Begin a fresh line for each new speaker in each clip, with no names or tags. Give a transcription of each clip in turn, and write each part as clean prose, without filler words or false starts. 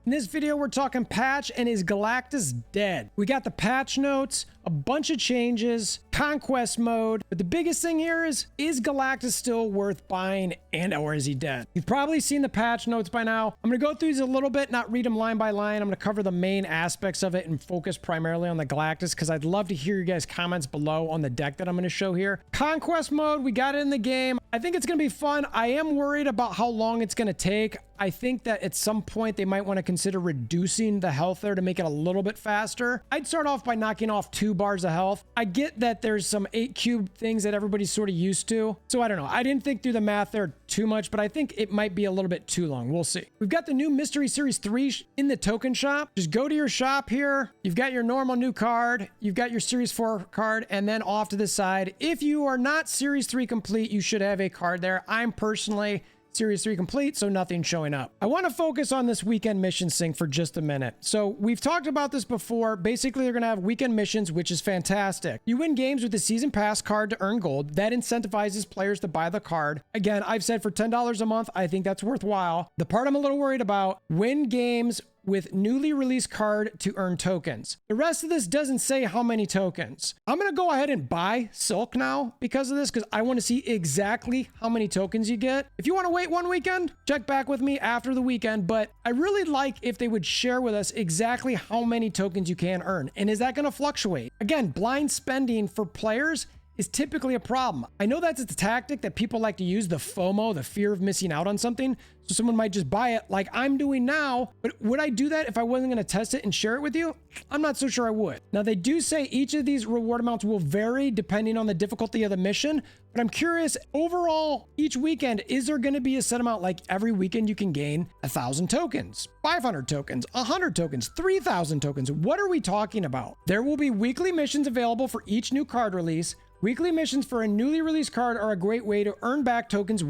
In this video, we're talking patch and is Galactus dead? We got the patch notes, a bunch of changes, Conquest mode, but the biggest thing here is Galactus still worth buying and or is he dead? You've probably seen the patch notes by now. I'm going to go through these a little bit, not read them line by line. I'm going to cover the main aspects of it and focus primarily on the Galactus because I'd love to hear you guys' comments below on the deck that I'm going to show here. Conquest mode, we got it in the game. I think it's going to be fun. I am worried about how long it's going to take. I think that at some point they might want to consider reducing the health there to make it a little bit faster. I'd start off by knocking off 2 bars of health. I get that there's some 8 cube things that everybody's sort of used to. So I don't know. I didn't think through the math there too much, but I think it might be a little bit too long. We'll see. We've got the new Mystery Series 3 in the token shop. Just go to your shop here. You've got your normal new card. You've got your Series 4 card, and then off to the side. If you are not Series 3 complete, you should have a card there. I'm personally Series 3 complete, so nothing showing up. I want to focus on this weekend mission sync for just a minute. So we've talked about this before. Basically, you're going to have weekend missions, which is fantastic. You win games with the season pass card to earn gold. That incentivizes players to buy the card. Again, I've said for $10 a month, I think that's worthwhile. The part I'm a little worried about, win games with newly released card to earn tokens. The rest of this doesn't say how many tokens. I'm going to go ahead and buy Silk now because of this, because I want to see exactly how many tokens you get. If you want to wait one weekend, check back with me after the weekend, but I really like if they would share with us exactly how many tokens you can earn. And is that going to fluctuate? Again, blind spending for players is typically a problem. I know that's a tactic that people like to use, the FOMO, the fear of missing out on something. So someone might just buy it like I'm doing now, but would I do that if I wasn't going to test it and share it with you? I'm not so sure I would. Now they do say each of these reward amounts will vary depending on the difficulty of the mission, but I'm curious overall each weekend, is there going to be a set amount like every weekend you can gain 1,000 tokens, 500 tokens, 100 tokens, 3,000 tokens? What are we talking about? There will be weekly missions available for each new card release. Weekly missions for a newly released card are a great way to earn back tokens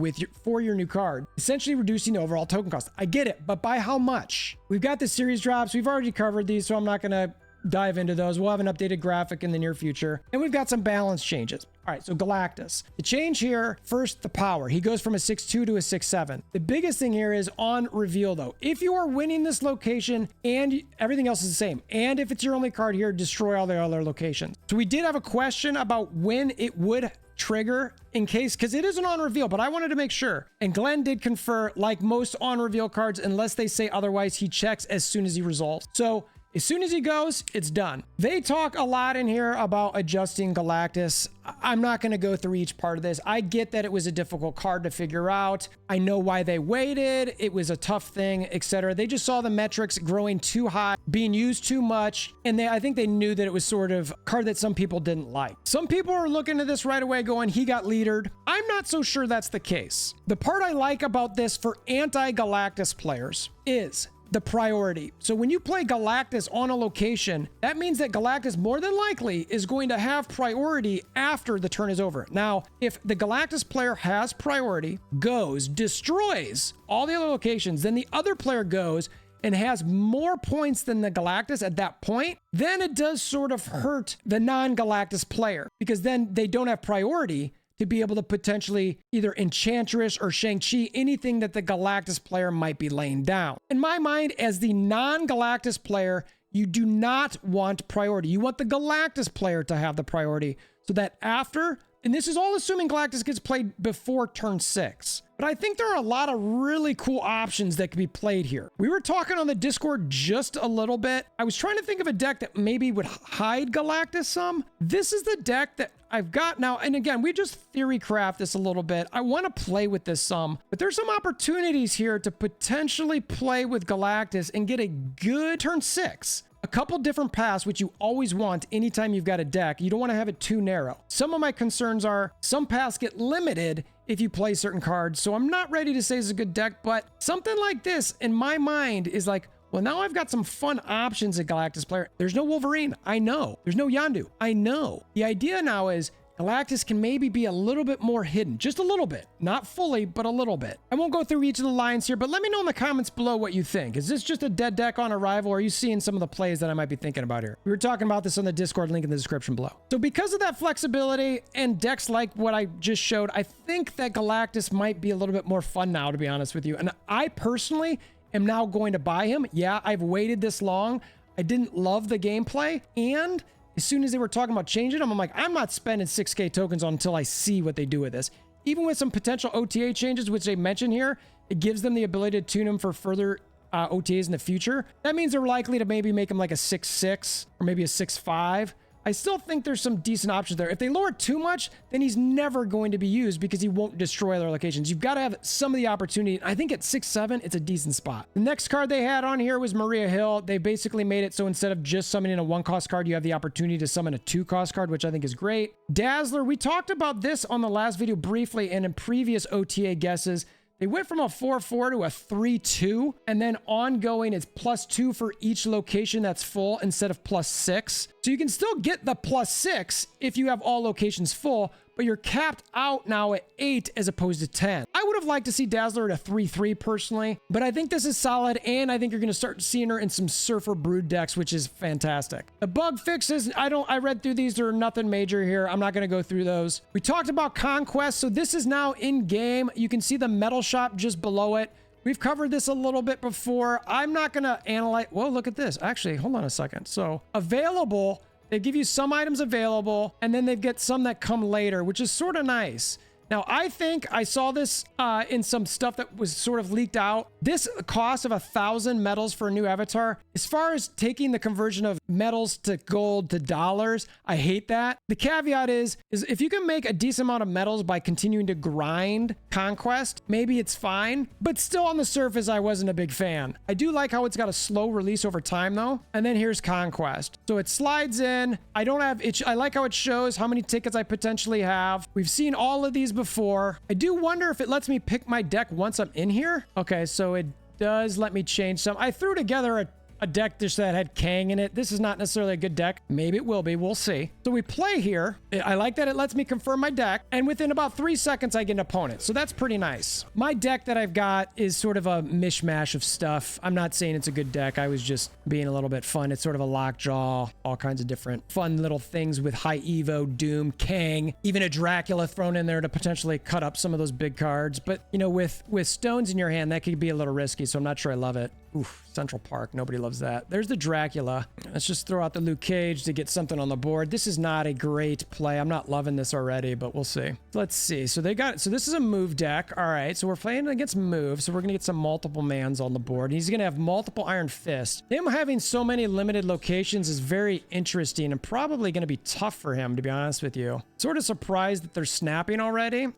for your new card, essentially reducing the overall token cost. I get it, but by how much? We've got the series drops. We've already covered these, so I'm not going to dive into those. We'll have an updated graphic in the near future. And we've got some balance changes. All right, so Galactus. The change here, first, the power. He goes from a 6'2 to a 6'7. The biggest thing here is on reveal, though. If you are winning this location and everything else is the same, and if it's your only card here, destroy all the other locations. So we did have a question about when it would trigger in case, because it isn't on reveal, but I wanted to make sure. And Glenn did confer, like most on reveal cards, unless they say otherwise, he checks as soon as he resolves. So as soon as he goes, it's done. They talk a lot in here about adjusting Galactus. I'm not going to go through each part of this. I get that it was a difficult card to figure out. I know why they waited. It was a tough thing, etc. They just saw the metrics growing too high, being used too much, and I think they knew that it was sort of a card that some people didn't like. Some people are looking at this right away going, he got leadered. I'm not so sure that's the case. The part I like about this for anti-Galactus players is the priority. So when you play Galactus on a location, that means that Galactus more than likely is going to have priority after the turn is over. Now, if the Galactus player has priority, goes, destroys all the other locations, then the other player goes and has more points than the Galactus at that point, then it does sort of hurt the non-Galactus player because then they don't have priority to be able to potentially either Enchantress or Shang-Chi, anything that the Galactus player might be laying down. In my mind, as the non-Galactus player, you do not want priority. You want the Galactus player to have the priority so that after, and this is all assuming Galactus gets played before turn 6. But I think there are a lot of really cool options that could be played here. We were talking on the Discord just a little bit. I was trying to think of a deck that maybe would hide Galactus some. This is the deck that I've got now. And again, we just theory craft this a little bit. I want to play with this some, but there's some opportunities here to potentially play with Galactus and get a good turn 6. A couple different paths, which you always want anytime you've got a deck. You don't want to have it too narrow. Some of my concerns are some paths get limited if you play certain cards. So I'm not ready to say it's a good deck, but something like this in my mind is like, well, now I've got some fun options at Galactus player. There's no Wolverine. I know. There's no Yondu. I know. The idea now is Galactus can maybe be a little bit more hidden, just a little bit, not fully, but a little bit. I won't go through each of the lines here, but let me know in the comments below what you think. Is this just a dead deck on arrival, or are you seeing some of the plays that I might be thinking about here? We were talking about this on the Discord, link in the description below. So because of that flexibility and decks like what I just showed, I think that Galactus might be a little bit more fun now, to be honest with you. And I personally am now going to buy him. Yeah, I've waited this long. I didn't love the gameplay, and as soon as they were talking about changing them, I'm like, I'm not spending 6K tokens on until I see what they do with this. Even with some potential OTA changes, which they mentioned here, it gives them the ability to tune them for further OTAs in the future. That means they're likely to maybe make them like a 6.6 or maybe a 6.5. I still think there's some decent options there. If they lower it too much, then he's never going to be used because he won't destroy other locations. You've got to have some of the opportunity. I think at 6.7, it's a decent spot. The next card they had on here was Maria Hill. They basically made it so instead of just summoning a 1-cost card, you have the opportunity to summon a 2-cost card, which I think is great. Dazzler, we talked about this on the last video briefly and in previous OTA guesses. They went from a 4-4 to a 3-2, and then ongoing it's +2 for each location that's full instead of +6. So you can still get the +6 if you have all locations full, but you're capped out now at 8 as opposed to 10. I would have liked to see Dazzler at a 3-3 personally, but I think this is solid, and I think you're going to start seeing her in some Surfer Brood decks, which is fantastic. The bug fixes, I read through these. There are nothing major here. I'm not going to go through those. We talked about Conquest, so this is now in game. You can see the metal shop just below it. We've covered this a little bit before. I'm not going to analyze. Well, look at this. Actually, hold on a second. So available, they give you some items available, and then they've got some that come later, which is sort of nice. Now, I think I saw this in some stuff that was sort of leaked out. This cost of 1,000 metals for a new avatar, as far as taking the conversion of metals to gold to dollars, I hate that. The caveat is if you can make a decent amount of metals by continuing to grind Conquest, maybe it's fine. But still on the surface, I wasn't a big fan. I do like how it's got a slow release over time though. And then here's Conquest. So it slides in. I like how it shows how many tickets I potentially have. We've seen all of these before. I do wonder if it lets me pick my deck once I'm in here. Okay, so it does let me change some. I threw together a deck just that had Kang in it. This is not necessarily a good deck. Maybe it will be. We'll see. So we play here. I like that it lets me confirm my deck. And within about 3 seconds, I get an opponent. So that's pretty nice. My deck that I've got is sort of a mishmash of stuff. I'm not saying it's a good deck. I was just being a little bit fun. It's sort of a lockjaw, all kinds of different fun little things with high Evo, Doom, Kang, even a Dracula thrown in there to potentially cut up some of those big cards. But, you know, with stones in your hand, that could be a little risky. So I'm not sure I love it. Oof, Central Park. Nobody loves that. There's the Dracula. Let's just throw out the Luke Cage to get something on the board. This is not a great play. I'm not loving this already, but we'll see. Let's see. So this is a move deck. All right. So we're playing against move. So we're going to get some multiple mans on the board. He's going to have multiple Iron Fist. Him having so many limited locations is very interesting and probably going to be tough for him, to be honest with you. Sort of surprised that they're snapping already.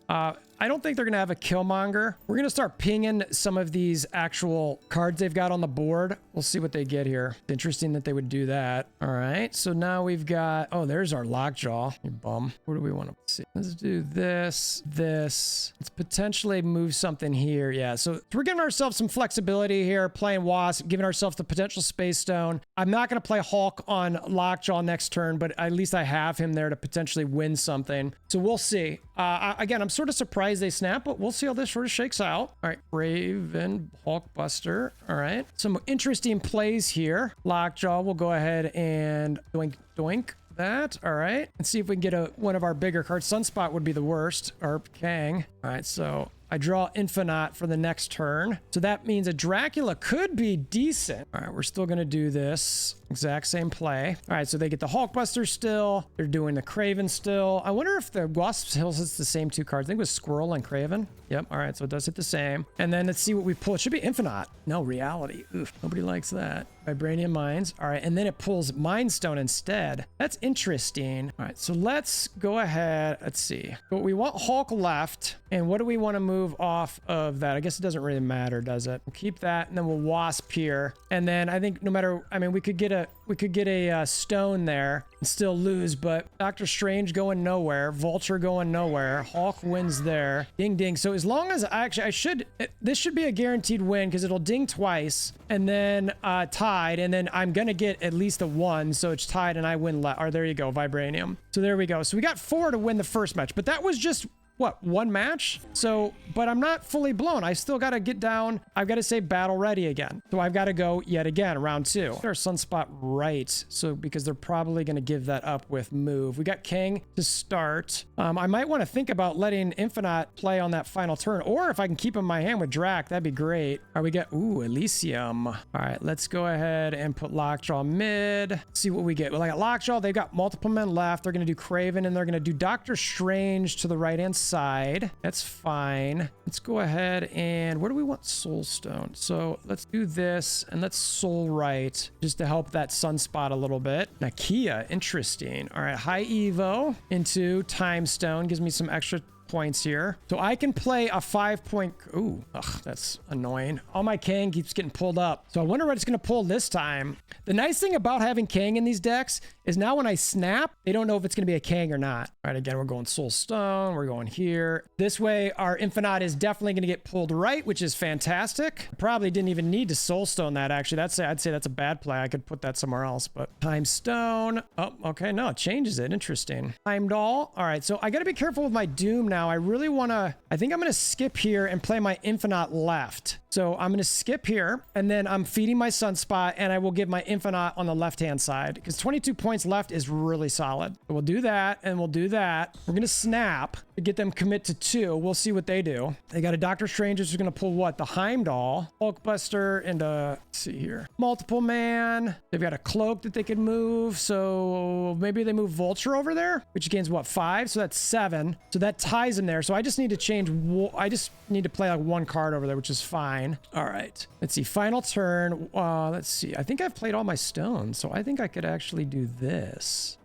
I don't think they're going to have a Killmonger. We're going to start pinging some of these actual cards they've got on the board. We'll see what they get here. Interesting that they would do that. All right. So now we've got, oh, there's our Lockjaw. You bum. What do we want to see? Let's do this. Let's potentially move something here. Yeah. So we're giving ourselves some flexibility here, playing Wasp, giving ourselves the potential Space Stone. I'm not going to play Hulk on Lockjaw next turn, but at least I have him there to potentially win something. So we'll see. Again, I'm sort of surprised they snap, but we'll see how this sort of shakes out. All right, Raven, Hulkbuster. All right, some interesting plays here. Lockjaw, we'll go ahead and doink that. All right, and see if we can get one of our bigger cards. Sunspot would be the worst, or Kang. All right, so I draw Infinite for the next turn. So that means a Dracula could be decent. All right, we're still going to do this exact same play. All right, so they get the Hulkbuster still. They're doing the Craven still. I wonder if the Wasp Hills hits the same 2 cards. I think it was Squirrel and Craven. Yep. All right, so it does hit the same. And then let's see what we pull. It should be Infinite. No, Reality. Oof, nobody likes that. Vibranium Mines. All right, and then it pulls Mind Stone instead. That's interesting. All right, so let's go ahead. Let's see. But we want Hulk left. And what do we want to move off of that? I guess it doesn't really matter, does it? We'll keep that, and then we'll Wasp here. And then I think no matter, I mean, we could get a stone there and still lose, but Doctor Strange going nowhere, Vulture going nowhere, Hulk wins there. Ding ding. So as long as this should be a guaranteed win because it'll ding twice and then tied, and then I'm gonna get at least a 1, so it's tied and I win. Or there you go, Vibranium. So there we go. So we got 4 to win the first match, but that was just what, one match? So, but I'm not fully blown. I still got to get down. I've got to say battle ready again. So I've got to go yet again, round 2. Our sunspot right. So because they're probably going to give that up with move. We got King to start. I might want to think about letting Infinite play on that final turn, or if I can keep him in my hand with Drac, that'd be great. All right, we got, ooh, Elysium. All right, let's go ahead and put Lockjaw mid. See what we get. Well, I got Lockjaw. They've got multiple men left. They're going to do Craven, and they're going to do Doctor Strange to the right-hand side. That's fine. Let's go ahead and where do we want Soulstone? So let's do this, and let's Soul Right just to help that sunspot a little bit. Nakia, interesting. All right, high Evo into Time Stone gives me some extra points here. So I can play a 5-point. Ooh, ugh, that's annoying. All my Kang keeps getting pulled up. So I wonder what it's going to pull this time. The nice thing about having Kang in these decks is now when I snap, they don't know if it's going to be a Kang or not. All right, again, we're going Soul Stone. We're going here. This way, our Infinite is definitely going to get pulled right, which is fantastic. Probably didn't even need to Soul Stone that, actually. I'd say that's a bad play. I could put that somewhere else, but Time Stone. Oh, okay. No, it changes it. Interesting. Heimdall. All right, so I got to be careful with my Doom now. I really want to, I think I'm going to skip here and play my Infinite left. So I'm going to skip here, and then I'm feeding my Sunspot, and I will give my Infinite on the left-hand side, because 22 points left is really solid. So we'll do that, and we'll do that. We're going to snap to get them commit to 2. We'll see what they do. They got a Doctor Strange who's going to pull what? The Heimdall, Hulkbuster, and let's see here. Multiple Man. They've got a Cloak that they could move, so maybe they move Vulture over there, which gains what, 5? So that's 7. So that ties them there. So I just need to change, I just need to play like 1 card over there, which is fine. All right, let's see. Final turn. Let's see. I think I've played all my stones, so I think I could actually do this.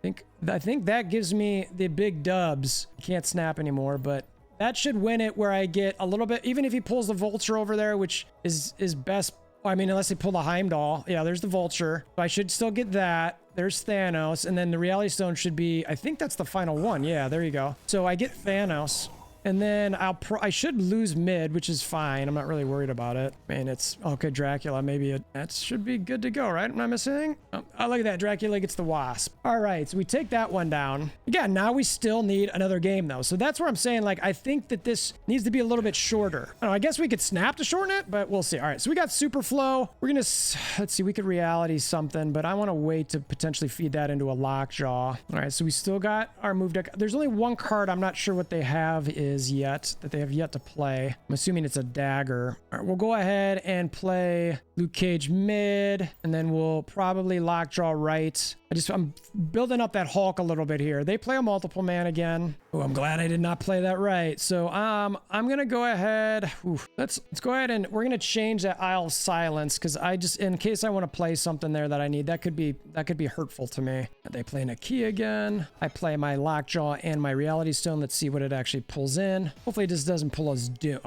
I think that gives me the big dubs. Can't snap anymore, but that should win it where I get a little bit, even if he pulls the Vulture over there, which is best. I mean, unless they pull the Heimdall. Yeah, there's the Vulture. So I should still get that. There's Thanos, and then the Reality Stone should be, I think that's the final one. Yeah, there you go. So I get Thanos. And then I should lose mid, which is fine. I'm not really worried about it. Man, it's okay. Dracula, maybe that should be good to go, right? Am I missing? Oh, look at that. Dracula gets the Wasp. All right, so we take that one down. Again, now we still need another game though. So that's where I'm saying, like, I think that this needs to be a little bit shorter. I don't know, I guess we could snap to shorten it, but we'll see. All right, so we got Super Flow. We're gonna, let's see, we could reality something, but I want to wait to potentially feed that into a Lockjaw. All right, so we still got our move deck. There's only 1 card. I'm not sure what they have yet that they have yet to play. I'm assuming it's a dagger. All right, we'll go ahead and play Luke Cage mid, and then we'll probably Lockjaw right. I'm building up that Hulk a little bit here. They play a multiple man again. Oh, I'm glad I did not play that right. So I'm gonna go ahead. Let's go ahead and we're gonna change that Isle of Silence, because I just, in case I want to play something there that I need, that could be hurtful to me. They play Nakia again. I play my Lockjaw and my Reality Stone. Let's see what it actually pulls in. Hopefully this doesn't pull us Doom.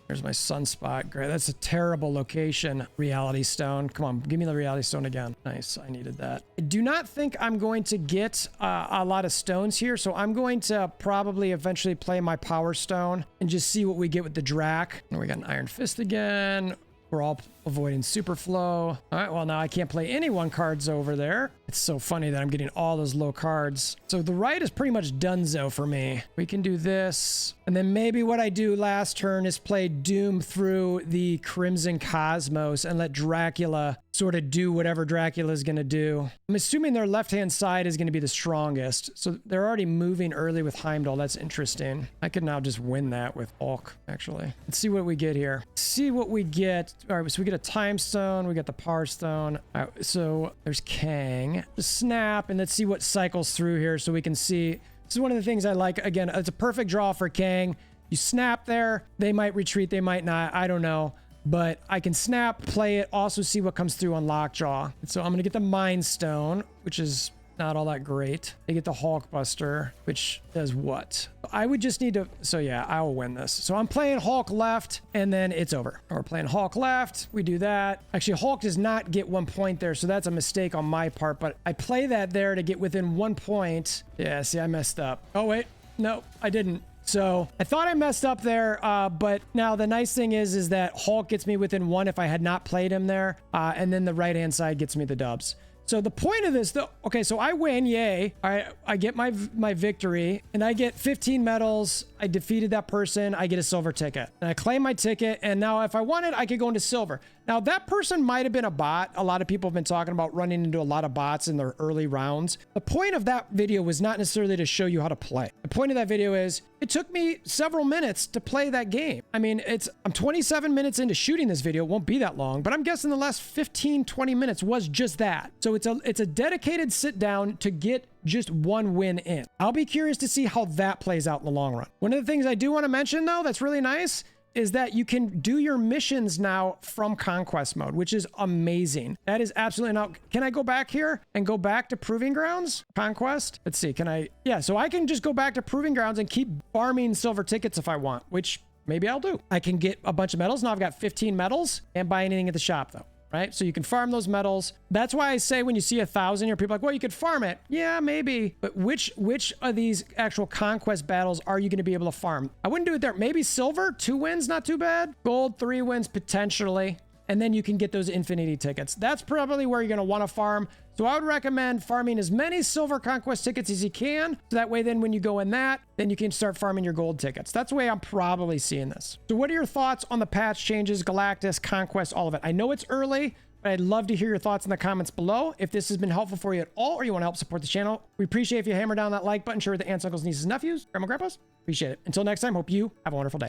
There's my Sunspot. Great. That's a terrible location. Reality Stone. Come on, give me the Reality Stone again. Nice. I needed that. I do not think I'm going to get a lot of stones here, so I'm going to probably eventually play my Power Stone and just see what we get with the Drac. And we got an Iron Fist again. We're all avoiding Super Flow. All right, well, now I can't play any 1 cards over there. It's so funny that I'm getting all those low cards. So the right is pretty much donezo for me. We can do this. And then maybe what I do last turn is play Doom through the Crimson Cosmos and let Dracula sort of do whatever Dracula is going to do. I'm assuming their left-hand side is going to be the strongest. So they're already moving early with Heimdall. That's interesting. I could now just win that with Hulk, actually. Let's see what we get here. See what we get. All right, so we get a Time Stone. We got the Power Stone. All right, so there's Kang. Just snap, and let's see what cycles through here so we can see. This is one of the things I like. Again, it's a perfect draw for Kang. You snap there. They might retreat. They might not. I don't know. But I can snap, play it, also see what comes through on Lockjaw. And so I'm going to get the Mind Stone, which is not all that great. They get the Hulkbuster, which does what? I would just need to, so yeah, I will win this. So I'm playing Hulk left, and then it's over. We're playing Hulk left. We do that. Actually, Hulk does not get 1 point there, so that's a mistake on my part, but I play that there to get within 1 point. Yeah, see, I messed up. Oh, wait. No, I didn't. So I thought I messed up there, but now the nice thing is that Hulk gets me within 1 if I had not played him there, and then the right-hand side gets me the dubs. So the point of this though, okay, so I win, yay. I get my victory and I get 15 medals. I defeated that person. I get a silver ticket and I claim my ticket. And now if I wanted, I could go into silver. Now that person might've been a bot. A lot of people have been talking about running into a lot of bots in their early rounds. The point of that video was not necessarily to show you how to play. The point of that video is it took me several minutes to play that game. I mean, I'm 27 minutes into shooting this video. It won't be that long, but I'm guessing the last 15, 20 minutes was just that. So it's a dedicated sit down to get just one win in. I'll be curious to see how that plays out in the long run. One of the things I do want to mention though, that's really nice is that you can do your missions now from Conquest mode, which is amazing. That is absolutely not. Can I go back here and go back to Proving Grounds? Conquest? Let's see, can I? Yeah, so I can just go back to Proving Grounds and keep farming silver tickets if I want, which maybe I'll do. I can get a bunch of medals. Now I've got 15 medals and buy anything at the shop though. Right? So you can farm those medals. That's why I say when you see 1,000, your people are like, well, you could farm it. Yeah, maybe. But which of these actual conquest battles are you going to be able to farm? I wouldn't do it there. Maybe silver, 2 wins, not too bad. Gold, 3 wins potentially. And then you can get those infinity tickets. That's probably where you're going to want to farm. So I would recommend farming as many silver conquest tickets as you can. So that way, then when you go in that, then you can start farming your gold tickets. That's the way I'm probably seeing this. So what are your thoughts on the patch changes, Galactus, Conquest, all of it? I know it's early, but I'd love to hear your thoughts in the comments below. If this has been helpful for you at all, or you want to help support the channel, we appreciate if you hammer down that like button, share with the aunts, uncles, nieces, nephews, grandma, grandpas. Appreciate it. Until next time, hope you have a wonderful day.